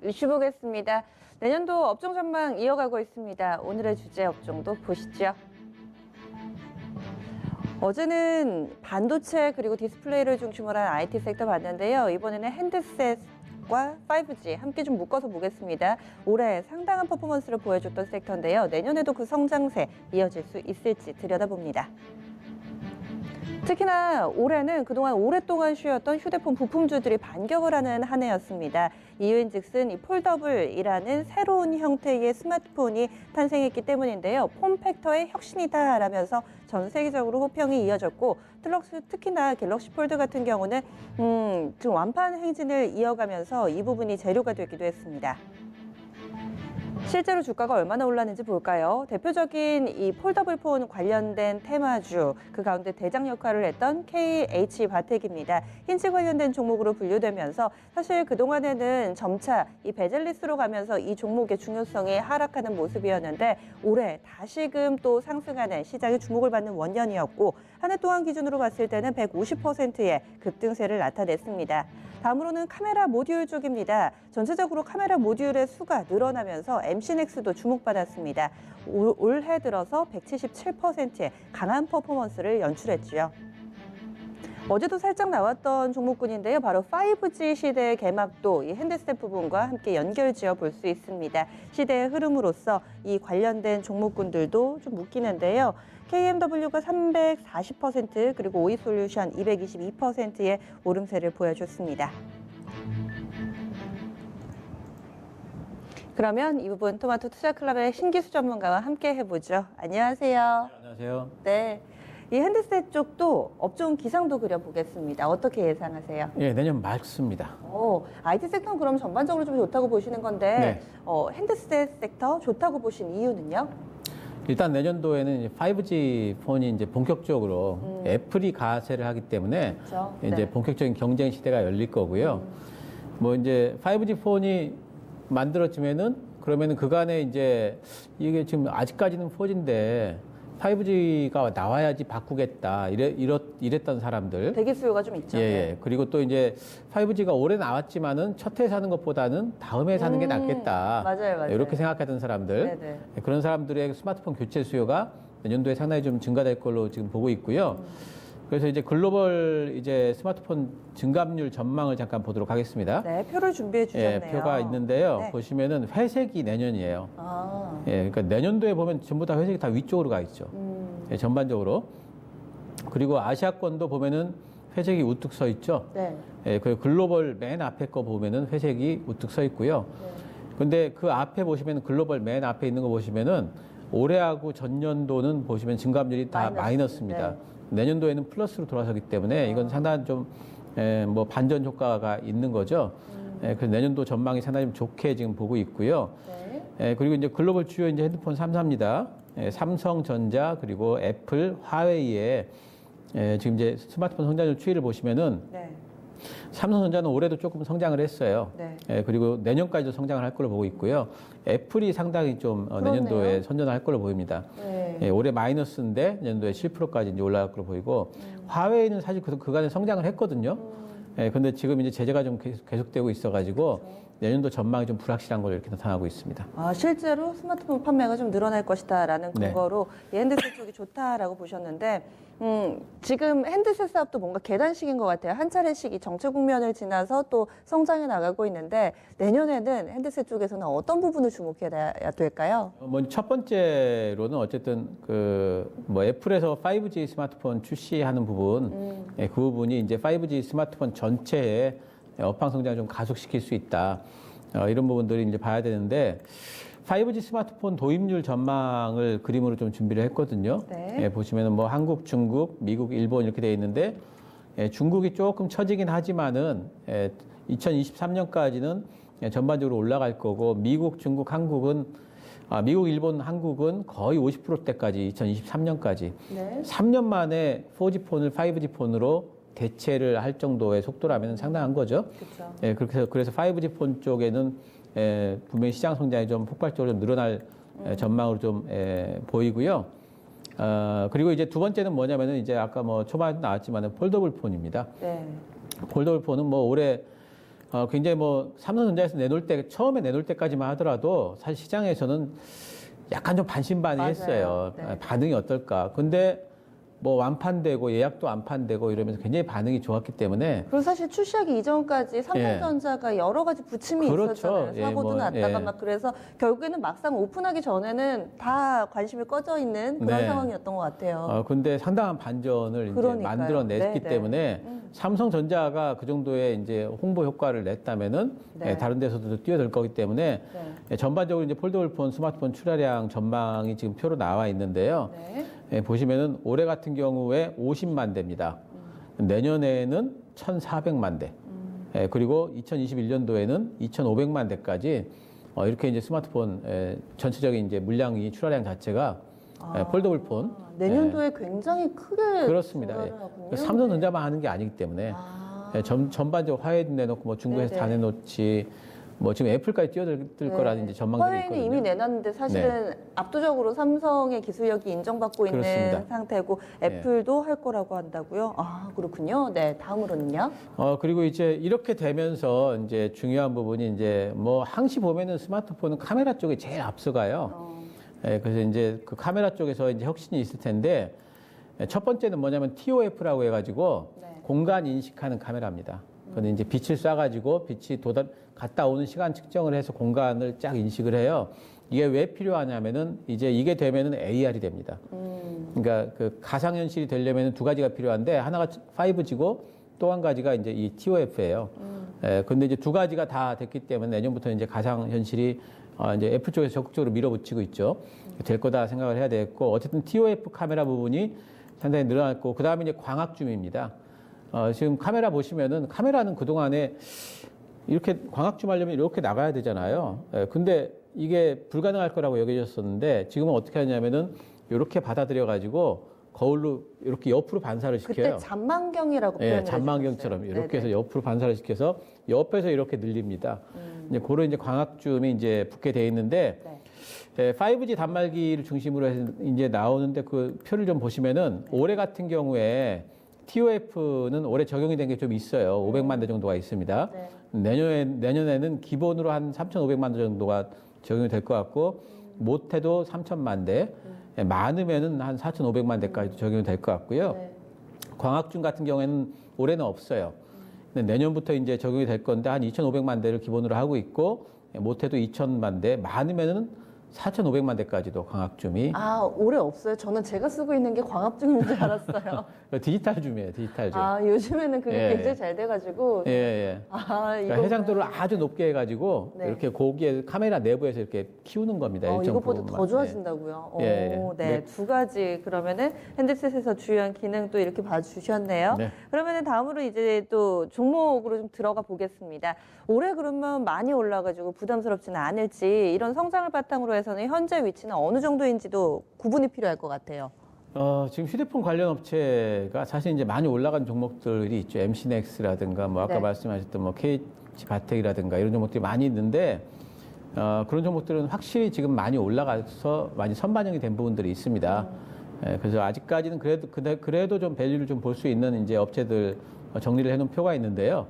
이슈 보겠습니다. 내년도 업종 전망 이어가고 있습니다. 오늘의 주제 업종도 보시죠. 어제는 반도체 그리고 디스플레이를 중심으로 한 IT 섹터 봤는데요. 이번에는 핸드셋과 5G 함께 좀 묶어서 보겠습니다. 올해 상당한 퍼포먼스를 보여줬던 섹터인데요. 내년에도 그 성장세 이어질 수 있을지 들여다봅니다. 특히나 올해는 그동안 오랫동안 쉬었던 휴대폰 부품주들이 반격을 하는 한 해였습니다. 이유인즉슨 이 폴더블이라는 새로운 형태의 스마트폰이 탄생했기 때문인데요. 폼팩터의 혁신이다라면서 전 세계적으로 호평이 이어졌고 특히나 갤럭시 폴드 같은 경우는 지금 완판 행진을 이어가면서 이 부분이 재료가 되기도 했습니다. 실제로 주가가 얼마나 올랐는지 볼까요? 대표적인 이 폴더블 폰 관련된 테마주, 그 가운데 대장 역할을 했던 KH바텍입니다. 힌치 관련된 종목으로 분류되면서 사실 그동안에는 점차 이 베젤리스로 가면서 이 종목의 중요성이 하락하는 모습이었는데 올해 다시금 또 상승하는 시장의 주목을 받는 원년이었고 한 해 동안 기준으로 봤을 때는 150%의 급등세를 나타냈습니다. 다음으로는 카메라 모듈 쪽입니다. 전체적으로 카메라 모듈의 수가 늘어나면서 MC넥스도 주목받았습니다. 올해 들어서 177%의 강한 퍼포먼스를 연출했죠. 어제도 살짝 나왔던 종목군인데요. 바로 5G 시대의 개막도 이 핸드셋 부분과 함께 연결지어 볼 수 있습니다. 시대의 흐름으로서 이 관련된 종목군들도 좀 묶이는데요. KMW가 340% 그리고 오이솔루션 222%의 오름세를 보여줬습니다. 그러면 이 부분 토마토 투자클럽의 신기수 전문가와 함께 해보죠. 안녕하세요. 안녕하세요. 네. 이 핸드셋 쪽도 업종 기상도 그려보겠습니다. 어떻게 예상하세요? 예, 내년 맑습니다. IT 섹터는 그럼 전반적으로 좀 좋다고 보시는 건데 네. 핸드셋 sek터 좋다고 보신 이유는요? 일단 내년도에는 이제 5G 폰이 이제 본격적으로 애플이 가세를 하기 때문에 그렇죠. 이제 네. 본격적인 경쟁 시대가 열릴 거고요. 뭐 이제 5G 폰이 만들어지면은 그러면은 그간에 이제 이게 지금 아직까지는 4G인데 5G가 나와야지 바꾸겠다 이랬던 사람들. 대기 수요가 좀 있죠. 예. 그리고 또 이제 5G가 올해 나왔지만은 첫 해 사는 것보다는 다음에 사는 게 낫겠다. 맞아요. 이렇게 생각하던 사람들. 네네. 그런 사람들의 스마트폰 교체 수요가 내년도에 상당히 좀 증가될 걸로 지금 보고 있고요. 그래서 이제 글로벌 이제 스마트폰 증감률 전망을 잠깐 보도록 하겠습니다. 네, 표를 준비해 주셨네요. 예, 표가 있는데요. 네. 보시면은 회색이 내년이에요. 예, 그러니까 내년도에 보면 전부 다 회색이 다 위쪽으로 가 있죠. 예, 전반적으로. 그리고 아시아권도 보면은 회색이 우뚝 서 있죠. 네. 예, 그 글로벌 맨 앞에 거 보면은 회색이 우뚝 서 있고요. 근데 그 앞에 보시면 글로벌 맨 앞에 있는 거 보시면은 올해하고 전년도는 보시면 증감률이 다 마이너스입니다. 네. 내년도에는 플러스로 돌아서기 때문에 이건 상당한 좀 뭐 반전 효과가 있는 거죠. 그래서 내년도 전망이 상당히 좀 좋게 지금 보고 있고요. 네. 그리고 이제 글로벌 주요 이제 핸드폰 3사입니다. 삼성전자 그리고 애플, 화웨이의 지금 이제 스마트폰 성장률 추이를 보시면은 네. 삼성전자는 올해도 조금 성장을 했어요. 네. 그리고 내년까지도 성장을 할 걸로 보고 있고요. 애플이 상당히 좀 내년도에 선전할 걸로 보입니다. 네. 올해 마이너스인데 내년도에 7%까지 이제 올라갈 걸로 보이고 화웨이는 사실 그간에 성장을 했거든요. 근데 지금 이제 제재가 좀 계속되고 있어가지고 내년도 전망이 좀 불확실한 걸로 이렇게 나타나고 있습니다. 실제로 스마트폰 판매가 좀 늘어날 것이다라는 네. 근거로 이 핸드셋 쪽이 좋다라고 보셨는데 지금 핸드셋 사업도 뭔가 계단식인 것 같아요. 한 차례씩 이 정체 국면을 지나서 또 성장해 나가고 있는데 내년에는 핸드셋 쪽에서는 어떤 부분을 주목해야 될까요? 첫 번째로는 어쨌든 뭐 애플에서 5G 스마트폰 출시하는 부분, 그 부분이 이제 5G 스마트폰 전체의 업황 성장을 좀 가속시킬 수 있다. 이런 부분들이 이제 봐야 되는데 5G 스마트폰 도입률 전망을 그림으로 좀 준비를 했거든요. 네. 보시면은 뭐 한국, 중국, 미국, 일본 이렇게 되어 있는데 중국이 조금 처지긴 하지만은 2023년까지는 전반적으로 올라갈 거고 미국, 중국, 한국은 미국, 일본, 한국은 거의 50%대까지 2023년까지 네. 3년 만에 4G 폰을 5G 폰으로 대체를 할 정도의 속도라면 상당한 거죠. 그렇죠. 그래서 5G 폰 쪽에는 분명히 시장 성장이 좀 폭발적으로 좀 늘어날 전망으로 좀 보이고요. 그리고 이제 두 번째는 뭐냐면은 이제 아까 뭐 초반에 나왔지만은 폴더블 폰입니다. 네. 폴더블 폰은 뭐 올해 굉장히 뭐 삼성전자에서 내놓을 때 처음에 내놓을 때까지만 하더라도 사실 시장에서는 약간 좀 반신반의했어요. 네. 반응이 어떨까. 근데 뭐 완판되고 예약도 완판되고 이러면서 굉장히 반응이 좋았기 때문에 그리고 사실 출시하기 이전까지 삼성전자가 여러 가지 부침이 그렇죠. 있었잖아요. 예, 사고도 뭐, 났다가 예. 막 그래서 결국에는 막상 오픈하기 전에는 다 관심이 꺼져 있는 그런 네. 상황이었던 것 같아요. 근데 상당한 반전을 이제 그러니까요. 만들어냈기 네, 네. 때문에 삼성전자가 그 정도의 이제 홍보 효과를 냈다면은 네. 다른 데서도 뛰어들 거기 때문에 전반적으로 이제 폴더블폰 스마트폰 출하량 전망이 지금 표로 나와 있는데요. 네. 보시면은 올해 같은 경우에 50만 대입니다. 내년에는 1,400만 대. 그리고 2021년도에는 2,500만 대까지 이렇게 이제 스마트폰 전체적인 이제 물량이 출하량 자체가 폴더블폰 내년도에 굉장히 크게 그렇습니다. 증가를 하군요. 삼성전자만 하는 게 아니기 때문에 전반적으로 화웨이도 내놓고 뭐 중국에서 다 내놓지 뭐 지금 애플까지 뛰어들 거라는 이제 전망들이 화웨이는 있거든요. 이미 내놨는데 사실은 압도적으로 삼성의 기술력이 인정받고 있는 그렇습니다. 상태고 애플도 할 거라고 한다고요? 아 그렇군요. 네 다음으로는요. 그리고 이제 이렇게 되면서 이제 중요한 부분이 이제 뭐 항시 보면은 스마트폰은 카메라 쪽이 제일 앞서가요. 그래서 이제 그 카메라 쪽에서 이제 혁신이 있을 텐데 첫 번째는 뭐냐면 TOF라고 해가지고 공간 인식하는 카메라입니다. 그런데 이제 빛을 쏴가지고 빛이 갔다 오는 시간 측정을 해서 공간을 쫙 인식을 해요. 이게 왜 필요하냐면은 이제 이게 되면은 AR이 됩니다. 그러니까 그 가상현실이 되려면은 두 가지가 필요한데 하나가 5G고 또 한 가지가 이제 이 TOF예요. 근데 이제 두 가지가 다 됐기 때문에 내년부터 이제 가상현실이 이제 애플 쪽에서 적극적으로 밀어붙이고 있죠. 될 거다 생각을 해야 되겠고 어쨌든 TOF 카메라 부분이 상당히 늘어났고 그 다음에 이제 광학줌입니다. 지금 카메라 보시면은 카메라는 그 동안에 이렇게 광학줌 하려면 이렇게 나가야 되잖아요. 근데 이게 불가능할 거라고 여겨졌었는데 지금은 어떻게 하냐면은 이렇게 받아들여 가지고 거울로 이렇게 옆으로 반사를 시켜요. 그때 잔망경이라고 표현을 잔망경처럼 이렇게 해서 옆으로 반사를 시켜서 옆에서 이렇게 늘립니다. 이제 그런 이제 광학줌이 이제 붙게 돼 있는데 5G 단말기를 중심으로 해서 이제 나오는데 그 표를 좀 보시면은 올해 같은 경우에 TOF는 올해 적용이 된 게 좀 있어요. 500만 대 정도가 있습니다. 내년에는 기본으로 한 3,500만 대 정도가 적용이 될 것 같고 못해도 3,000만 대, 많으면은 한 4,500만 대까지 적용이 될 것 같고요. 광학줌 같은 경우에는 올해는 없어요. 근데 내년부터 이제 적용이 될 건데 한 2,500만 대를 기본으로 하고 있고 못해도 2,000만 대, 많으면은 4,500만 대까지도 광학줌이. 아 올해 없어요. 저는 제가 쓰고 있는 게 광학줌인 줄 알았어요. 디지털 줌이에요, 디지털 줌. 아 요즘에는 그게 예, 굉장히 잘 돼가지고. 그러니까 해상도를 아주 높게 해가지고 이렇게 거기에 카메라 내부에서 이렇게 키우는 겁니다. 이것보다 더 좋아진다고요. 네, 두 가지 그러면은 핸드셋에서 주요한 기능 또 이렇게 봐주셨네요. 그러면은 다음으로 이제 또 종목으로 좀 들어가 보겠습니다. 올해 그러면 많이 올라가지고 부담스럽지는 않을지 이런 성장을 바탕으로 해서는 현재 위치는 어느 정도인지도 구분이 필요할 것 같아요. 지금 휴대폰 관련 업체가 사실 이제 많이 올라간 종목들이 있죠. MC넥스라든가 뭐 아까 말씀하셨던 뭐 KH바텍이라든가 이런 종목들이 많이 있는데 그런 종목들은 확실히 지금 많이 올라가서 많이 선반영이 된 부분들이 있습니다. 그래서 아직까지는 그래도 좀 밸류를 좀 볼 수 있는 이제 업체들 정리를 해놓은 표가 있는데요.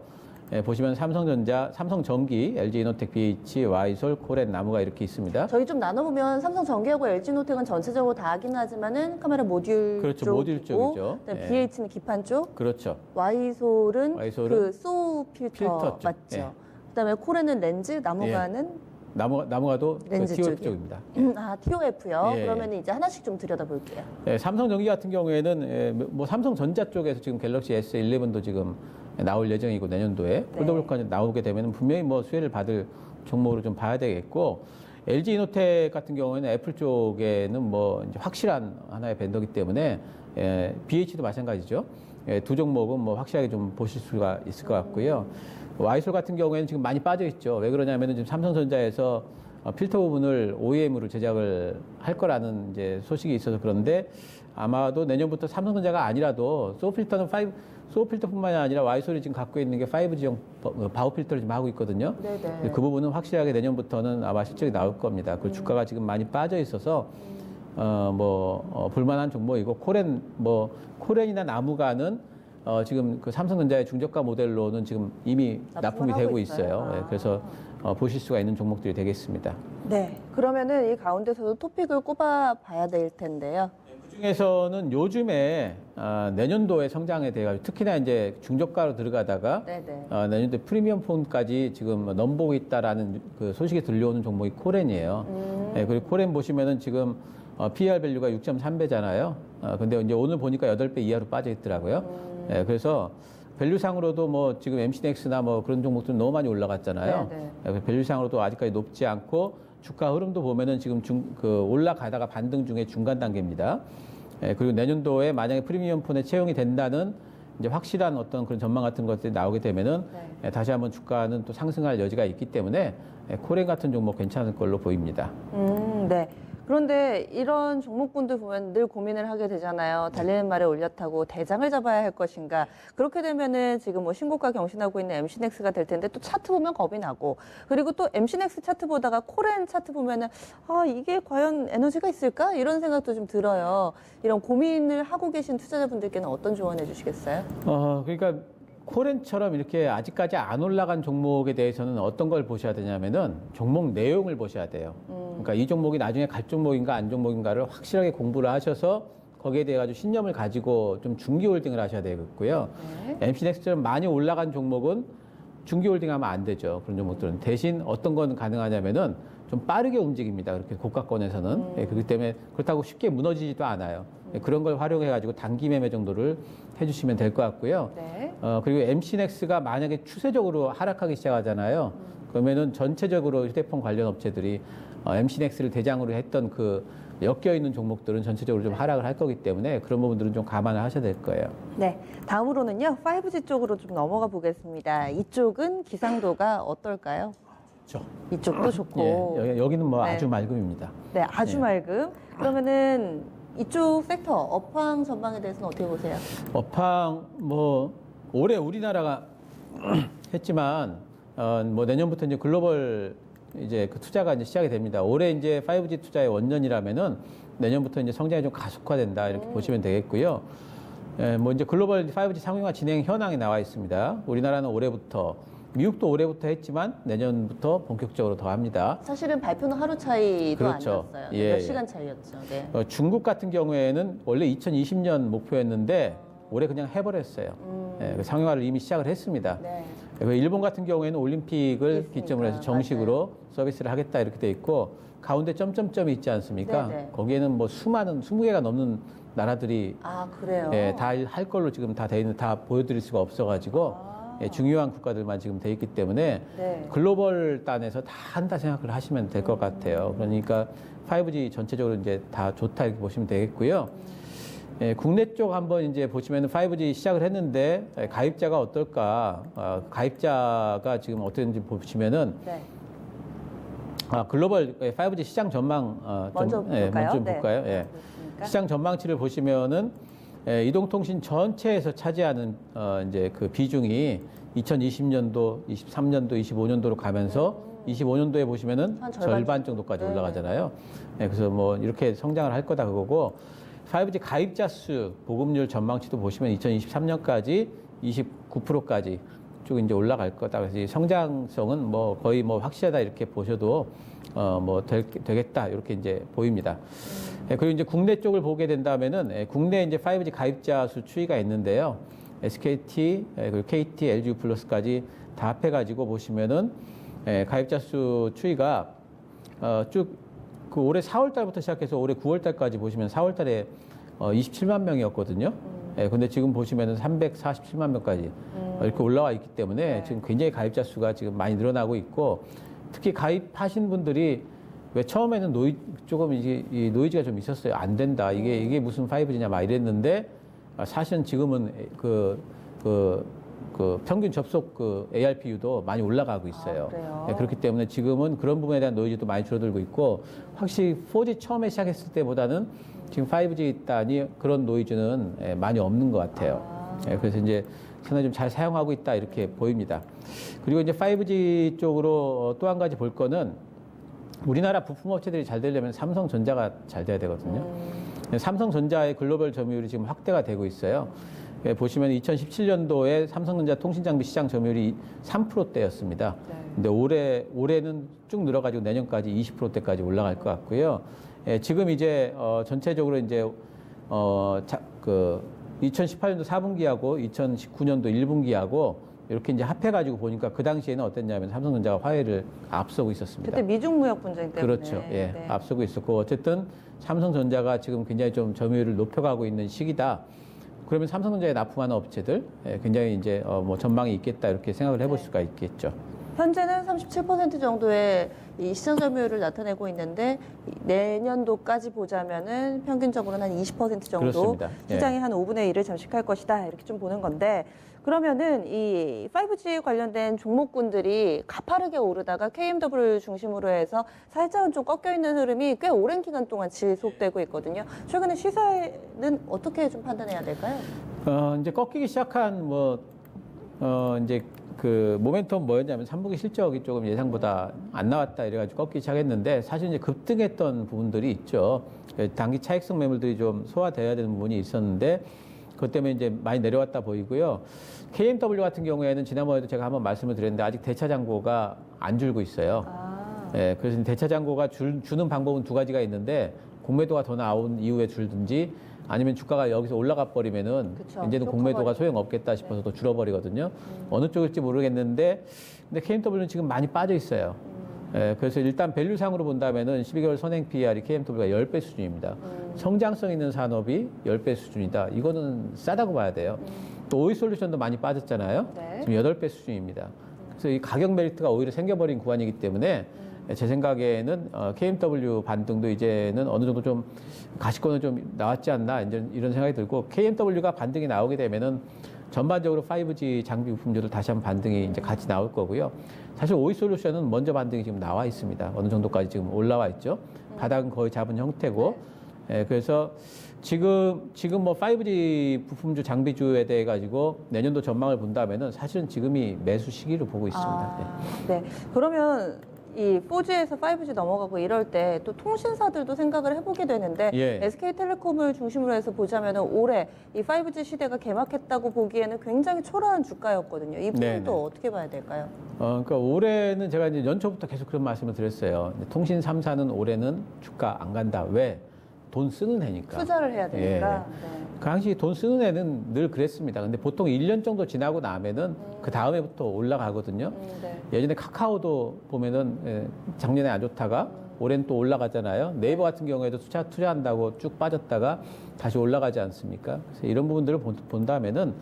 보시면 삼성전자, 삼성전기, LG이노텍, BH, 와이솔, 코렌, 나무가 이렇게 있습니다. 저희 좀 나눠보면 삼성전기하고 LG노텍은 전체적으로 다 하긴 하지만은 카메라 모듈 그렇죠, 쪽이고, 모듈 쪽이죠. BH는 기판 쪽, 그렇죠. 와이솔은 그 소우 필터 쪽. 맞죠. 그다음에 코렌은 렌즈, 나무가는 나무가도 렌즈 TOF 쪽입니다. TOF요. 그러면 이제 하나씩 좀 들여다볼게요. 삼성전기 같은 경우에는 뭐 삼성전자 쪽에서 지금 갤럭시 S11도 지금 나올 예정이고 내년도에 폴더블까지 나오게 되면 분명히 뭐 수혜를 받을 종목으로 좀 봐야 되겠고 LG이노텍 같은 경우에는 애플 쪽에는 뭐 이제 확실한 하나의 밴더기 때문에 BH도 마찬가지죠. 두 종목은 뭐 확실하게 좀 보실 수가 있을 것 같고요. 와이솔 같은 경우에는 지금 많이 빠져 있죠. 왜 그러냐면은 지금 삼성전자에서 필터 부분을 OEM으로 제작을 할 거라는 이제 소식이 있어서 그런데 아마도 내년부터 삼성전자가 아니라도 소우 필터뿐만이 아니라 와이솔이 지금 갖고 있는 게 5G형 바우 필터를 지금 하고 있거든요. 그 부분은 확실하게 내년부터는 아마 실적이 나올 겁니다. 그 주가가 지금 많이 빠져 있어서 볼만한 종목이고 코렌이나 나무가는 지금 그 삼성전자의 중저가 모델로는 지금 이미 납품이 하고 되고 있어요. 있어요. 예, 그래서 보실 수가 있는 종목들이 되겠습니다. 네. 그러면은 이 가운데서도 토픽을 꼽아 봐야 될 텐데요. 그 중에서는 요즘에 내년도의 성장에 대해 가지고 특히나 이제 중저가로 들어가다가 네네. 내년도 프리미엄 폰까지 지금 넘보고 있다라는 그 소식이 들려오는 종목이 코렌이에요. 예, 그리고 코렌 보시면은 지금 PER 밸류가 6.3배잖아요. 근데 이제 오늘 보니까 8배 이하로 빠져 있더라고요. 예, 그래서 밸류상으로도 뭐 지금 MC넥스나 뭐 그런 종목들은 너무 많이 올라갔잖아요. 네네. 예, 밸류상으로도 아직까지 높지 않고 주가 흐름도 보면은 지금 올라가다가 반등 중에 중간 단계입니다. 예, 그리고 내년도에 만약에 프리미엄 폰에 채용이 된다는 이제 확실한 어떤 그런 전망 같은 것들이 나오게 되면은 네. 다시 한번 주가는 또 상승할 여지가 있기 때문에 코렌 같은 종목 괜찮을 걸로 보입니다. 네. 그런데 이런 종목군들 보면 늘 고민을 하게 되잖아요. 달리는 말에 올려타고 대장을 잡아야 할 것인가. 그렇게 되면은 지금 뭐 신고가 경신하고 있는 MC넥스가 될 텐데 또 차트 보면 겁이 나고. 그리고 또 MC넥스 차트 보다가 코렌 차트 보면은 이게 과연 에너지가 있을까? 이런 생각도 좀 들어요. 이런 고민을 하고 계신 투자자분들께는 어떤 조언해 주시겠어요? 그러니까 코렌처럼 이렇게 아직까지 안 올라간 종목에 대해서는 어떤 걸 보셔야 되냐면은 종목 내용을 보셔야 돼요. 그러니까 이 종목이 나중에 갈 종목인가 안 종목인가를 확실하게 공부를 하셔서 거기에 대해 가지고 신념을 가지고 좀 중기 홀딩을 하셔야 되겠고요. 네. MC넥스처럼 많이 올라간 종목은 중기 홀딩하면 안 되죠. 그런 종목들은 대신 어떤 건 가능하냐면은 좀 빠르게 움직입니다. 그렇게 고가권에서는 예, 그렇기 때문에 그렇다고 쉽게 무너지지도 않아요. 예, 그런 걸 활용해 가지고 단기 매매 정도를 해주시면 될 것 같고요. 네. 그리고 MC넥스가 만약에 추세적으로 하락하기 시작하잖아요. 그러면은 전체적으로 휴대폰 관련 업체들이 MC넥스를 대장으로 했던 그 엮여 있는 종목들은 전체적으로 좀 하락을 할 거기 때문에 그런 부분들은 좀 감안을 하셔야 될 거예요. 네. 다음으로는요, 5G 쪽으로 좀 넘어가 보겠습니다. 이쪽은 기상도가 어떨까요? 그렇죠. 이쪽도 좋고. 예, 여기는 뭐 네. 아주 맑음입니다. 네, 아주 예. 맑음. 그러면은 이쪽 섹터 업황 전망에 대해서는 어떻게 보세요? 업황 뭐 올해 우리나라가 했지만 뭐 내년부터 이제 글로벌 이제 그 투자가 이제 시작이 됩니다. 올해 이제 5G 투자의 원년이라면은 내년부터 이제 성장이 좀 가속화된다 이렇게 보시면 되겠고요. 예, 뭐 이제 글로벌 5G 상용화 진행 현황이 나와 있습니다. 우리나라는 올해부터 미국도 올해부터 했지만 내년부터 본격적으로 더 합니다. 사실은 발표는 하루 차이도 그렇죠. 아니었어요. 예, 몇 예. 시간 차이였죠. 네. 중국 같은 경우에는 원래 2020년 목표였는데 올해 그냥 해버렸어요. 예, 상용화를 이미 시작을 했습니다. 네. 일본 같은 경우에는 올림픽을 있으니까, 기점으로 해서 정식으로 서비스를 하겠다 이렇게 돼 있고 가운데 점점점이 있지 않습니까? 네네. 거기에는 뭐 수많은 20개가 넘는 나라들이 아, 그래요? 예, 다 할 걸로 지금 다 돼 있는 다 보여드릴 수가 없어가지고 예, 중요한 국가들만 지금 돼 있기 때문에 네. 글로벌 단에서 다 한다 생각을 하시면 될 것 같아요. 그러니까 5G 전체적으로 이제 다 좋다 이렇게 보시면 되겠고요. 예, 국내 쪽 한번 이제 보시면 5G 시작을 했는데 가입자가 어떨까? 가입자가 지금 어땠는지 보시면은 네. 글로벌 5G 시장 전망 먼저 볼까요? 먼저 좀 네. 볼까요? 예. 그렇습니까? 시장 전망치를 보시면은 이동통신 전체에서 차지하는 이제 그 비중이 2020년도, 23년도, 25년도로 가면서 25년도에 보시면은 한 절반 정도까지 네. 올라가잖아요. 예, 그래서 뭐 이렇게 성장을 할 거다 그거고 5G 가입자 수 보급률 전망치도 보시면 2023년까지 29%까지 쭉 이제 올라갈 거다. 그래서 이 성장성은 뭐 거의 뭐 확실하다 이렇게 보셔도 뭐 되겠다 이렇게 이제 보입니다. 예, 그리고 이제 국내 쪽을 보게 된다면은 국내 이제 5G 가입자 수 추이가 있는데요. SKT 그리고 KT, LG 플러스까지 다 합해가지고 보시면은 가입자 수 추이가 쭉 그 올해 4월 달부터 시작해서 올해 9월 달까지 보시면 4월 달에 27만 명이었거든요. 예, 근데 지금 보시면은 347만 명까지 이렇게 올라와 있기 때문에 네. 지금 굉장히 가입자 수가 지금 많이 늘어나고 있고 특히 가입하신 분들이 왜 처음에는 조금 이 노이즈가 좀 있었어요. 안 된다. 이게 무슨 5G냐 막 이랬는데 사실은 지금은 그 평균 접속 그 ARPU도 많이 올라가고 있어요. 그래요? 네, 그렇기 때문에 지금은 그런 부분에 대한 노이즈도 많이 줄어들고 있고 확실히 4G 처음에 시작했을 때보다는 지금 5G 단위 그런 노이즈는 많이 없는 것 같아요. 그래서 이제 상당히 좀 잘 사용하고 있다 이렇게 보입니다. 그리고 이제 5G 쪽으로 또 한 가지 볼 거는 우리나라 부품 업체들이 잘 되려면 삼성전자가 잘 돼야 되거든요. 삼성전자의 글로벌 점유율이 지금 확대가 되고 있어요. 보시면 2017년도에 삼성전자 통신장비 시장 점유율이 3%대였습니다. 네. 근데 올해는 쭉 늘어가지고 내년까지 20%대까지 올라갈 것 같고요. 지금 이제 전체적으로 이제 2018년도 4분기하고 2019년도 1분기하고 이렇게 이제 합해가지고 보니까 그 당시에는 어땠냐면 삼성전자가 화해를 앞서고 있었습니다. 그때 미중 무역 분쟁 때문에. 그렇죠. 예, 네. 앞서고 있었고 어쨌든 삼성전자가 지금 굉장히 좀 점유율을 높여가고 있는 시기다. 그러면 삼성전자에 납품하는 업체들 굉장히 이제 뭐 전망이 있겠다 이렇게 생각을 해볼 수가 있겠죠. 현재는 37% 정도의 이 시장 점유율을 나타내고 있는데 내년도까지 보자면은 평균적으로는 한 20% 정도 그렇습니다. 시장의 한 5분의 1을 잠식할 것이다 이렇게 좀 보는 건데 그러면은 이 5G 관련된 종목군들이 가파르게 오르다가 KMW 중심으로 해서 살짝은 좀 꺾여 있는 흐름이 꽤 오랜 기간 동안 지속되고 있거든요. 최근에 시세는 어떻게 좀 판단해야 될까요? 이제 꺾이기 시작한 이제 그 모멘텀 뭐였냐면 3분기 실적이 조금 예상보다 안 나왔다 이래가지고 꺾이기 시작했는데 사실 이제 급등했던 부분들이 있죠. 단기 차익성 매물들이 좀 소화돼야 되는 부분이 있었는데 그것 때문에 이제 많이 내려왔다 보이고요. KMW 같은 경우에는 지난번에도 제가 한번 말씀을 드렸는데 아직 대차 잔고가 안 줄고 있어요. 예, 그래서 대차 잔고가 주는 방법은 두 가지가 있는데 공매도가 더 나온 이후에 줄든지 아니면 주가가 여기서 올라가 버리면은 그쵸. 이제는 공매도가 소용없겠다 싶어서 또 줄어버리거든요. 어느 쪽일지 모르겠는데 근데 KMW는 지금 많이 빠져 있어요. 예, 그래서 일단 밸류상으로 본다면은 12개월 선행 PER이 KMW가 10배 수준입니다. 성장성 있는 산업이 10배 수준이다. 이거는 싸다고 봐야 돼요. 또 오이솔루션도 많이 빠졌잖아요. 네. 지금 8배 수준입니다. 그래서 이 가격 메리트가 오히려 생겨버린 구간이기 때문에 제 생각에는 KMW 반등도 이제는 어느 정도 좀 가시권은 좀 나왔지 않나 이런 생각이 들고 KMW가 반등이 나오게 되면은 전반적으로 5G 장비 부품주들 다시 한번 반등이 이제 같이 나올 거고요. 사실 오이솔루션은 먼저 반등이 지금 나와 있습니다. 어느 정도까지 지금 올라와 있죠. 바닥은 거의 잡은 형태고. 예, 그래서 지금 뭐 5G 부품주 장비주에 대해 가지고 내년도 전망을 본다면은 사실은 지금이 매수 시기로 보고 있습니다. 네. 그러면 이 4G에서 5G 넘어가고 이럴 때 또 통신사들도 생각을 해보게 되는데 예. SK텔레콤을 중심으로 해서 보자면 올해 이 5G 시대가 개막했다고 보기에는 굉장히 초라한 주가였거든요. 이 부분도 네네. 어떻게 봐야 될까요? 그러니까 올해는 제가 이제 연초부터 계속 그런 말씀을 드렸어요. 통신 3사는 올해는 주가 안 간다. 왜? 돈 쓰는 해니까. 투자를 해야 되니까. 그 당시 돈 쓰는 애는 늘 그랬습니다. 근데 보통 1년 정도 지나고 나면은 그 다음에부터 올라가거든요. 네. 예전에 카카오도 보면은 작년에 안 좋다가 올해는 또 올라가잖아요. 네이버 같은 경우에도 투자한다고 쭉 빠졌다가 다시 올라가지 않습니까? 그래서 이런 부분들을 본다면은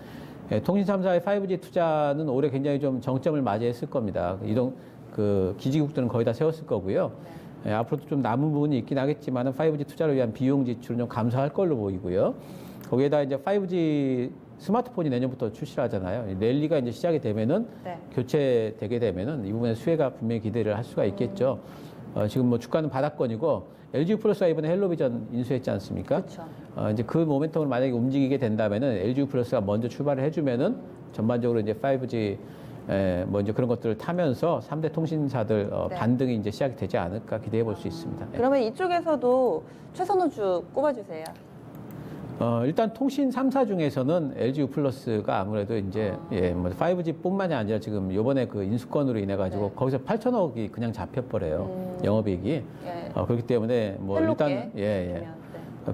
통신 3사의 5G 투자는 올해 굉장히 좀 정점을 맞이했을 겁니다. 그 기지국들은 거의 다 세웠을 거고요. 앞으로도 좀 남은 부분이 있긴 하겠지만 5G 투자를 위한 비용 지출은 좀 감소할 걸로 보이고요. 거기에다 이제 5G 스마트폰이 내년부터 출시를 하잖아요. 랠리가 이제 시작이 되면은 네. 교체되게 되면은 이 부분에 수혜가 분명히 기대를 할 수가 있겠죠. 지금 뭐 주가는 바닥권이고 LG 플러스가 이번에 헬로비전 인수했지 않습니까? 그렇죠. 이제 그 모멘텀을 만약에 움직이게 된다면은 LG 플러스가 먼저 출발을 해주면은 전반적으로 이제 5G 뭐 이제 그런 것들을 타면서 3대 통신사들 네. 반등이 이제 시작이 되지 않을까 기대해 볼 수 있습니다. 그러면 이쪽에서도 최선호주 꼽아주세요. 일단 통신 3사 중에서는 LG 플러스가 아무래도 이제 뭐 5G뿐만이 아니라 지금 요번에 그 인수권으로 인해 가지고 네. 거기서 8천억이 그냥 잡혀버려요. 영업이익이. 예. 그렇기 때문에 뭐 헬로께 일단 되면, 네.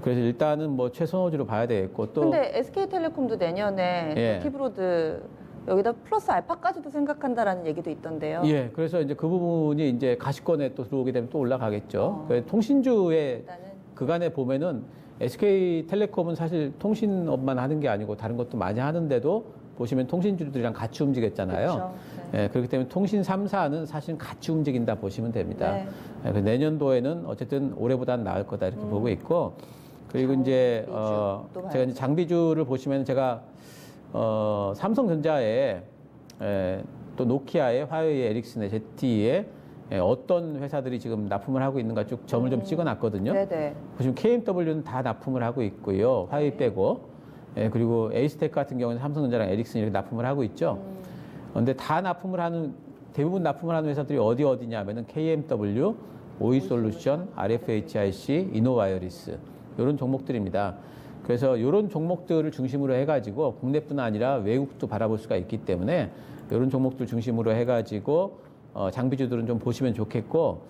그래서 일단은 뭐 최선호주로 봐야 되겠고 또 근데 SK텔레콤도 내년에 예. 또 티브로드 여기다 플러스 알파까지도 생각한다라는 얘기도 있던데요. 예, 그래서 이제 그 부분이 이제 가시권에 또 들어오게 되면 또 올라가겠죠. 그래서 통신주의 일단은 그간에 보면은 SK텔레콤은 사실 통신업만 하는 게 아니고 다른 것도 많이 하는데도 보시면 통신주들이랑 같이 움직였잖아요. 그렇죠. 예, 그렇기 때문에 통신 3사는 사실 같이 움직인다 보시면 됩니다. 네. 그래서 내년도에는 어쨌든 올해보다는 나을 거다 이렇게 보고 있고 그리고 이제 장비주 또 제가 이제 장비주를 보시면 제가 삼성전자에 또 노키아에 화웨이, 에릭슨에 ZTE에 어떤 회사들이 지금 납품을 하고 있는가 쭉 점을 좀 찍어놨거든요. 네네. 보시면 KMW는 다 납품을 하고 있고요. 화웨이 빼고 그리고 에이스텍 같은 경우는 삼성전자랑 에릭슨 이렇게 납품을 하고 있죠. 그런데 다 납품을 하는 대부분 납품을 하는 회사들이 어디냐면은 KMW, 오이솔루션, RFHIC, 이노와이어리스 이런 종목들입니다. 그래서 이런 종목들을 중심으로 해가지고 국내뿐 아니라 외국도 바라볼 수가 있기 때문에 이런 종목들 중심으로 해가지고 장비주들은 좀 보시면 좋겠고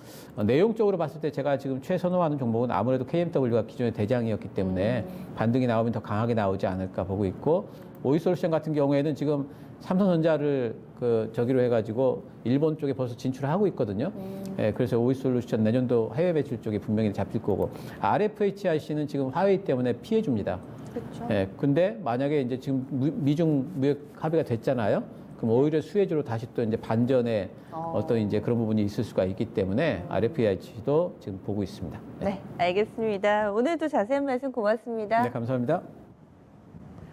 내용적으로 봤을 때 제가 지금 최선호하는 종목은 아무래도 KMW가 기존의 대장이었기 때문에 반등이 나오면 더 강하게 나오지 않을까 보고 있고 오이솔루션 같은 경우에는 지금 삼성전자를 저기로 해가지고 일본 쪽에 벌써 진출하고 있거든요. 예, 그래서 오이솔루션 내년도 해외 매출 쪽에 분명히 잡힐 거고 RFHIC는 지금 화웨이 때문에 피해 줍니다. 그렇죠. 예, 근데 만약에 이제 지금 미중 무역 합의가 됐잖아요. 그럼 오히려 수혜주로 다시 또 이제 반전의 어떤 이제 그런 부분이 있을 수가 있기 때문에 RFHIC도 지금 보고 있습니다. 네, 알겠습니다. 오늘도 자세한 말씀 고맙습니다. 네, 감사합니다.